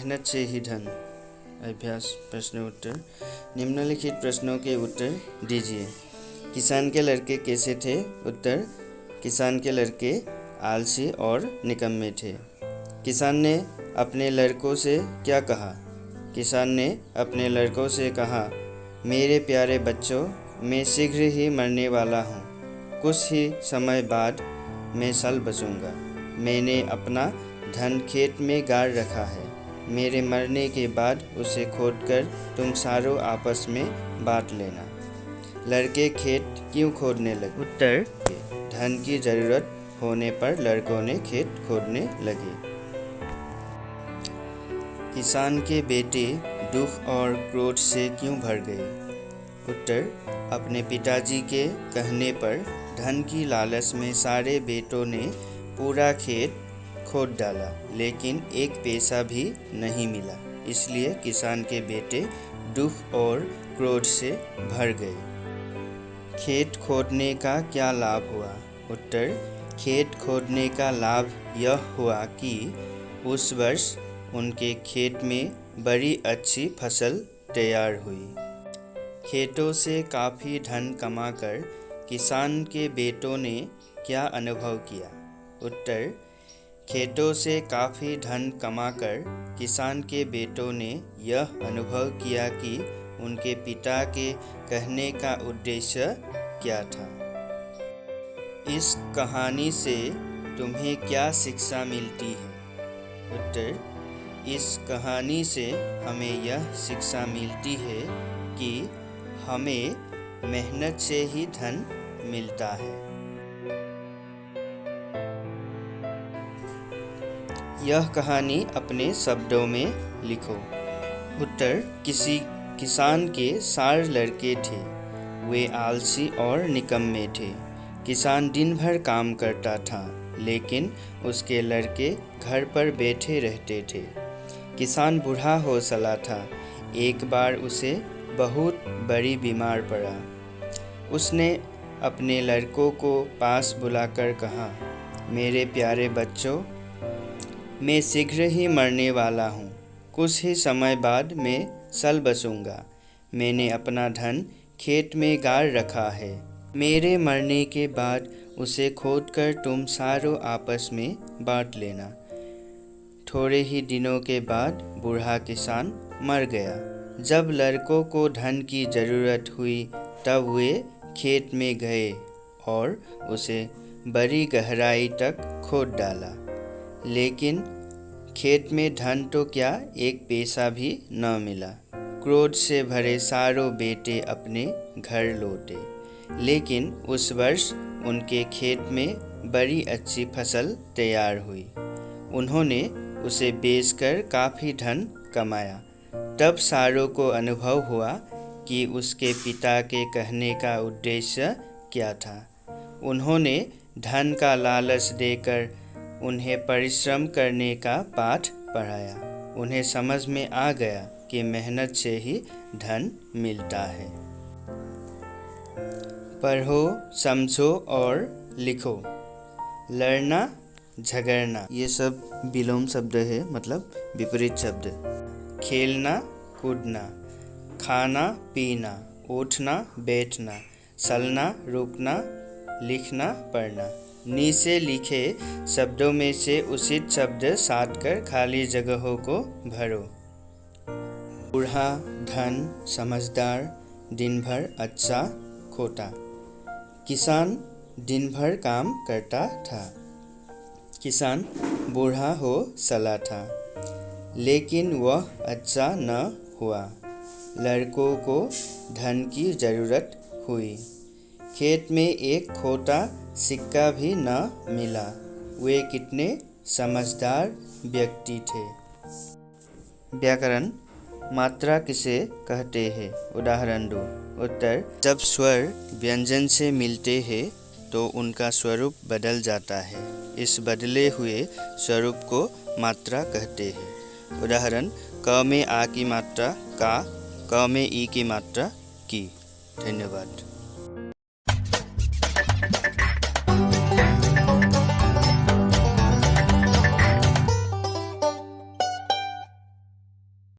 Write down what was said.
मेहनत से ही धन। अभ्यास प्रश्न उत्तर। निम्नलिखित प्रश्नों के उत्तर दीजिए। किसान के लड़के कैसे थे? उत्तर, किसान के लड़के आलसी और निकम्मे थे। किसान ने अपने लड़कों से क्या कहा? किसान ने अपने लड़कों से कहा, मेरे प्यारे बच्चों, मैं शीघ्र ही मरने वाला हूँ। कुछ ही समय बाद मैं साल बचूंगा। मैंने अपना धन खेत में गाड़ रखा है। मेरे मरने के बाद उसे खोदकर तुम सारों आपस में बांट लेना। लड़के खेत क्यों खोदने लगे? उत्तर, धन की जरूरत होने पर लड़कों ने खेत खोदने लगे। किसान के बेटे दुख और क्रोध से क्यों भर गए? उत्तर, अपने पिताजी के कहने पर धन की लालच में सारे बेटों ने पूरा खेत खोद डाला, लेकिन एक पैसा भी नहीं मिला। इसलिए किसान के बेटे दुख और क्रोध से भर गए। खेत खोदने का क्या लाभ हुआ? उत्तर, खेत खोदने का लाभ यह हुआ कि उस वर्ष उनके खेत में बड़ी अच्छी फसल तैयार हुई। खेतों से काफ़ी धन कमाकर किसान के बेटों ने क्या अनुभव किया? उत्तर, खेतों से काफ़ी धन कमाकर किसान के बेटों ने यह अनुभव किया कि उनके पिता के कहने का उद्देश्य क्या था। इस कहानी से तुम्हें क्या शिक्षा मिलती है? उत्तर, इस कहानी से हमें यह शिक्षा मिलती है कि हमें मेहनत से ही धन मिलता है। यह कहानी अपने शब्दों में लिखो। उत्तर, किसी किसान के 4 लड़के थे। वे आलसी और निकम्मे थे। किसान दिन भर काम करता था, लेकिन उसके लड़के घर पर बैठे रहते थे। किसान बूढ़ा हो चला था। एक बार उसे बहुत बड़ी बीमार पड़ा। उसने अपने लड़कों को पास बुलाकर कहा, मेरे प्यारे बच्चों, मैं शीघ्र ही मरने वाला हूँ। कुछ ही समय बाद मैं साल बचूंगा। मैंने अपना धन खेत में गाड़ रखा है। मेरे मरने के बाद उसे खोदकर तुम सारों आपस में बांट लेना। थोड़े ही दिनों के बाद बूढ़ा किसान मर गया। जब लड़कों को धन की ज़रूरत हुई तब वे खेत में गए और उसे बड़ी गहराई तक खोद डाला, लेकिन खेत में धन तो क्या एक पैसा भी न मिला। क्रोध से भरे सारों बेटे अपने घर लौटे, लेकिन उस वर्ष उनके खेत में बड़ी अच्छी फसल तैयार हुई। उन्होंने उसे बेचकर काफ़ी धन कमाया। तब सारों को अनुभव हुआ कि उसके पिता के कहने का उद्देश्य क्या था। उन्होंने धन का लालच देकर उन्हें परिश्रम करने का पाठ पढ़ाया। उन्हें समझ में आ गया कि मेहनत से ही धन मिलता है। पढ़ो, समझो और लिखो। लड़ना, झगड़ना, ये सब विलोम शब्द है, मतलब विपरीत शब्द। खेलना, कूदना, खाना, पीना, उठना, बैठना, चलना, रुकना, लिखना, पढ़ना। नीचे लिखे शब्दों में से उचित शब्द साधकर खाली जगहों को भरो। बूढ़ा, धन, समझदार, दिन भर, अच्छा, खोटा। किसान दिन भर काम करता था। किसान बूढ़ा हो चला था, लेकिन वह अच्छा न हुआ। लड़कों को धन की ज़रूरत हुई। खेत में एक खोटा सिक्का भी न मिला। वे कितने समझदार व्यक्ति थे। व्याकरण, मात्रा किसे कहते हैं? उदाहरण दो। उत्तर, जब स्वर व्यंजन से मिलते हैं तो उनका स्वरूप बदल जाता है। इस बदले हुए स्वरूप को मात्रा कहते हैं। उदाहरण, क में आ की मात्रा का, क में ई की मात्रा की। धन्यवाद।